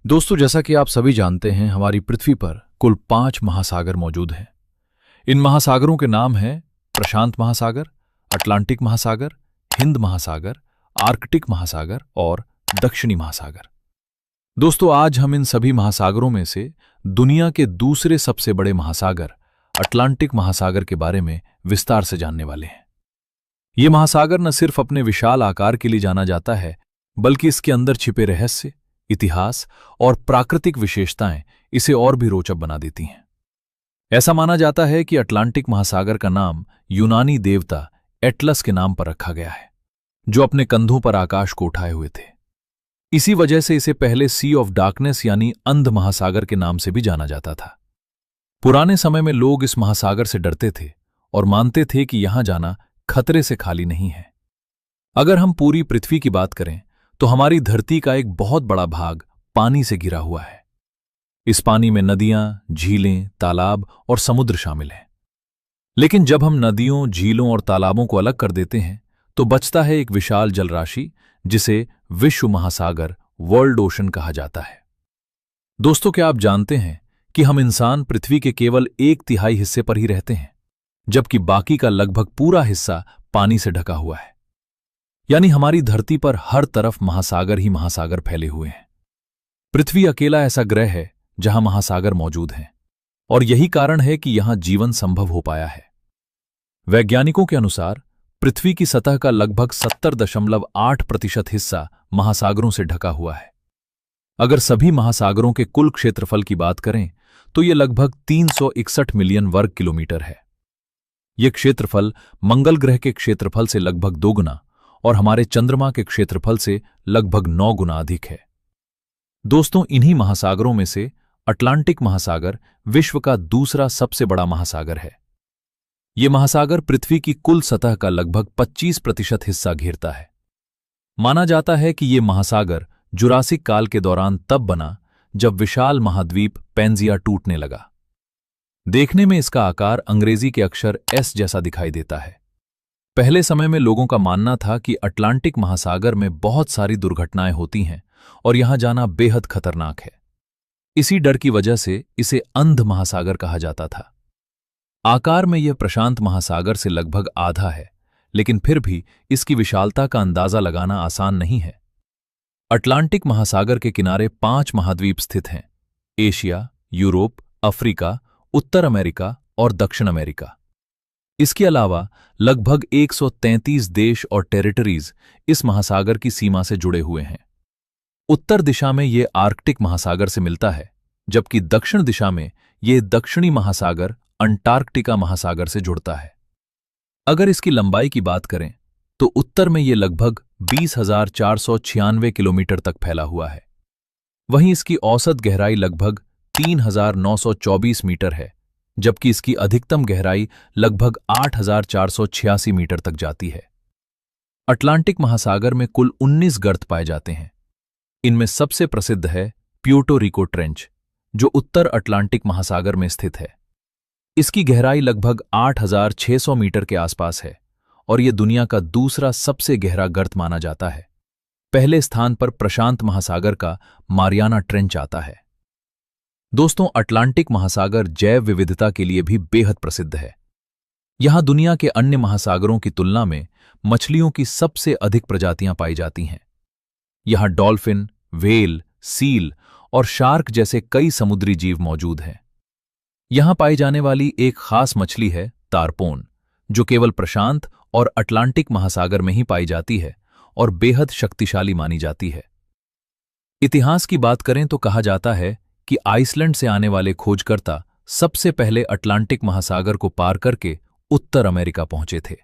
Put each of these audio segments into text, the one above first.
दोस्तों, जैसा कि आप सभी जानते हैं, हमारी पृथ्वी पर कुल 5 महासागर मौजूद हैं। इन महासागरों के नाम हैं प्रशांत महासागर, अटलांटिक महासागर, हिंद महासागर, आर्कटिक महासागर और दक्षिणी महासागर। दोस्तों, आज हम इन सभी महासागरों में से दुनिया के दूसरे सबसे बड़े महासागर अटलांटिक महासागर के बारे में विस्तार से जानने वाले हैं। ये महासागर न सिर्फ अपने विशाल आकार के लिए जाना जाता है, बल्कि इसके अंदर छिपे रहस्य, इतिहास और प्राकृतिक विशेषताएं इसे और भी रोचक बना देती हैं। ऐसा माना जाता है कि अटलांटिक महासागर का नाम यूनानी देवता एटलस के नाम पर रखा गया है, जो अपने कंधों पर आकाश को उठाए हुए थे। इसी वजह से इसे पहले सी ऑफ डार्कनेस यानी अंध महासागर के नाम से भी जाना जाता था। पुराने समय में लोग इस महासागर से डरते थे और मानते थे कि यहां जाना खतरे से खाली नहीं है। अगर हम पूरी पृथ्वी की बात करें तो हमारी धरती का एक बहुत बड़ा भाग पानी से घिरा हुआ है। इस पानी में नदियां, झीलें, तालाब और समुद्र शामिल हैं। लेकिन जब हम नदियों, झीलों और तालाबों को अलग कर देते हैं तो बचता है एक विशाल जलराशि, जिसे विश्व महासागर, वर्ल्ड ओशन कहा जाता है। दोस्तों, क्या आप जानते हैं कि हम इंसान पृथ्वी के केवल 1/3 हिस्से पर ही रहते हैं, जबकि बाकी का लगभग पूरा हिस्सा पानी से ढका हुआ है। यानी हमारी धरती पर हर तरफ महासागर ही महासागर फैले हुए हैं। पृथ्वी अकेला ऐसा ग्रह है जहां महासागर मौजूद हैं, और यही कारण है कि यहां जीवन संभव हो पाया है। वैज्ञानिकों के अनुसार पृथ्वी की सतह का लगभग 70.8% हिस्सा महासागरों से ढका हुआ है। अगर सभी महासागरों के कुल क्षेत्रफल की बात करें तो यह लगभग 361 मिलियन वर्ग किलोमीटर है। यह क्षेत्रफल मंगल ग्रह के क्षेत्रफल से लगभग 2 गुना और हमारे चंद्रमा के क्षेत्रफल से लगभग 9 गुना अधिक है। दोस्तों, इन्हीं महासागरों में से अटलांटिक महासागर विश्व का दूसरा सबसे बड़ा महासागर है। यह महासागर पृथ्वी की कुल सतह का लगभग 25% हिस्सा घेरता है। माना जाता है कि यह महासागर जुरासिक काल के दौरान तब बना जब विशाल महाद्वीप पैंजिया टूटने लगा। देखने में इसका आकार अंग्रेजी के अक्षर एस जैसा दिखाई देता है। पहले समय में लोगों का मानना था कि अटलांटिक महासागर में बहुत सारी दुर्घटनाएं होती हैं और यहां जाना बेहद खतरनाक है। इसी डर की वजह से इसे अंध महासागर कहा जाता था। आकार में यह प्रशांत महासागर से लगभग आधा है, लेकिन फिर भी इसकी विशालता का अंदाजा लगाना आसान नहीं है। अटलांटिक महासागर के किनारे 5 महाद्वीप स्थित हैं: एशिया, यूरोप, अफ्रीका, उत्तर अमेरिका और दक्षिण अमेरिका। इसके अलावा लगभग 133 देश और टेरिटरीज इस महासागर की सीमा से जुड़े हुए हैं। उत्तर दिशा में यह आर्कटिक महासागर से मिलता है, जबकि दक्षिण दिशा में यह दक्षिणी महासागर अंटार्कटिका महासागर से जुड़ता है। अगर इसकी लंबाई की बात करें तो उत्तर में यह लगभग 20,496 किलोमीटर तक फैला हुआ है। वहीं इसकी औसत गहराई लगभग 3,924 मीटर है, जबकि इसकी अधिकतम गहराई लगभग 8,486 मीटर तक जाती है। अटलांटिक महासागर में कुल 19 गर्त पाए जाते हैं। इनमें सबसे प्रसिद्ध है प्यूर्टो रिको ट्रेंच, जो उत्तर अटलांटिक महासागर में स्थित है। इसकी गहराई लगभग 8,600 मीटर के आसपास है और यह दुनिया का दूसरा सबसे गहरा गर्त माना जाता है। पहले स्थान पर प्रशांत महासागर का मारियाना ट्रेंच आता है। दोस्तों, अटलांटिक महासागर जैव विविधता के लिए भी बेहद प्रसिद्ध है। यहां दुनिया के अन्य महासागरों की तुलना में मछलियों की सबसे अधिक प्रजातियां पाई जाती हैं। यहां डॉल्फिन, व्हेल, सील और शार्क जैसे कई समुद्री जीव मौजूद हैं। यहां पाई जाने वाली एक खास मछली है तारपोन, जो केवल प्रशांत और अटलांटिक महासागर में ही पाई जाती है और बेहद शक्तिशाली मानी जाती है। इतिहास की बात करें तो कहा जाता है कि आइसलैंड से आने वाले खोजकर्ता सबसे पहले अटलांटिक महासागर को पार करके उत्तर अमेरिका पहुंचे थे।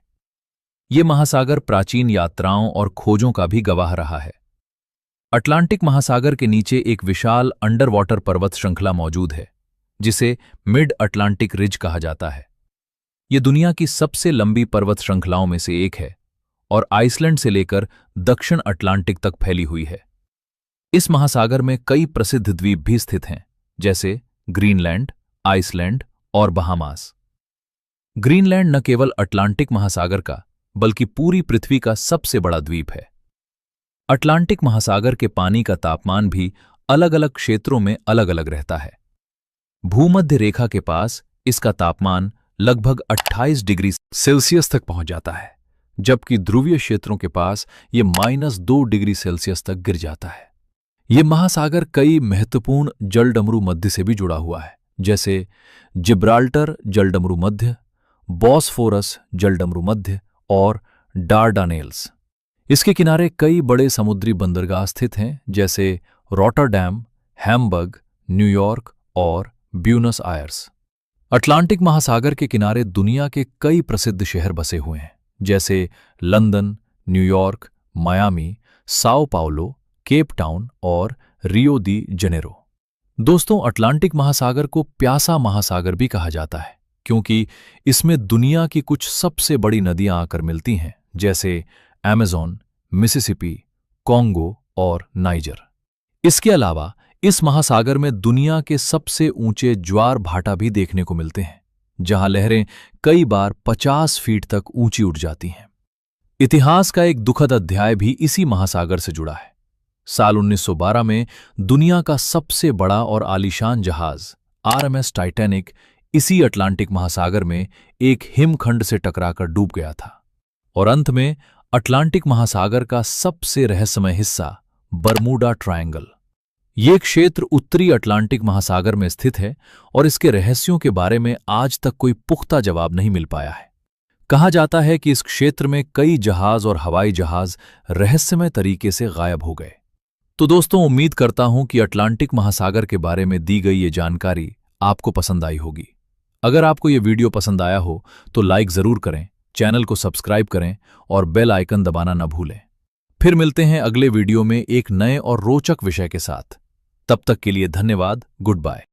ये महासागर प्राचीन यात्राओं और खोजों का भी गवाह रहा है। अटलांटिक महासागर के नीचे एक विशाल अंडर वाटर पर्वत श्रृंखला मौजूद है, जिसे मिड अटलांटिक रिज कहा जाता है। यह दुनिया की सबसे लंबी पर्वत श्रृंखलाओं में से एक है और आइसलैंड से लेकर दक्षिण अटलांटिक तक फैली हुई है। इस महासागर में कई प्रसिद्ध द्वीप भी स्थित हैं, जैसे ग्रीनलैंड, आइसलैंड और बहामास। ग्रीनलैंड न केवल अटलांटिक महासागर का बल्कि पूरी पृथ्वी का सबसे बड़ा द्वीप है। अटलांटिक महासागर के पानी का तापमान भी अलग अलग क्षेत्रों में अलग अलग रहता है। भूमध्य रेखा के पास इसका तापमान लगभग 28 डिग्री सेल्सियस तक पहुंच जाता है, जबकि ध्रुवीय क्षेत्रों के पास ये -2 डिग्री सेल्सियस तक गिर जाता है। ये महासागर कई महत्वपूर्ण जलडमरू मध्य से भी जुड़ा हुआ है, जैसे जिब्राल्टर जलडमरू मध्य, बॉस्फोरस जलडमरू मध्य और डार्डानेल्स। इसके किनारे कई बड़े समुद्री बंदरगाह स्थित हैं, जैसे रॉटरडैम, हैम्बर्ग, न्यूयॉर्क और ब्यूनस आयर्स। अटलांटिक महासागर के किनारे दुनिया के कई प्रसिद्ध शहर बसे हुए हैं, जैसे London, New York, Miami, Sao Paulo, Cape Town और रियो दी जेनेरो। दोस्तों, अटलांटिक महासागर को प्यासा महासागर भी कहा जाता है, क्योंकि इसमें दुनिया की कुछ सबसे बड़ी नदियां आकर मिलती हैं, जैसे अमेज़न, मिसिसिपी, कॉन्गो और नाइजर। इसके अलावा इस महासागर में दुनिया के सबसे ऊंचे ज्वार भाटा भी देखने को मिलते हैं, जहां लहरें कई बार 50 फीट तक ऊंची उठ जाती हैं। इतिहास का एक दुखद अध्याय भी इसी महासागर से जुड़ा है। साल 1912 में दुनिया का सबसे बड़ा और आलीशान जहाज RMS टाइटैनिक इसी अटलांटिक महासागर में एक हिमखंड से टकराकर डूब गया था। और अंत में अटलांटिक महासागर का सबसे रहस्यमय हिस्सा बरमूडा ट्रायंगल। ये क्षेत्र उत्तरी अटलांटिक महासागर में स्थित है और इसके रहस्यों के बारे में आज तक कोई पुख्ता जवाब नहीं मिल पाया है। कहा जाता है कि इस क्षेत्र में कई जहाज और हवाई जहाज रहस्यमय तरीके से गायब हो गए। तो दोस्तों, उम्मीद करता हूं कि अटलांटिक महासागर के बारे में दी गई ये जानकारी आपको पसंद आई होगी। अगर आपको ये वीडियो पसंद आया हो तो लाइक जरूर करें, चैनल को सब्सक्राइब करें और बेल आइकन दबाना न भूलें। फिर मिलते हैं अगले वीडियो में एक नए और रोचक विषय के साथ। तब तक के लिए धन्यवाद। Good bye.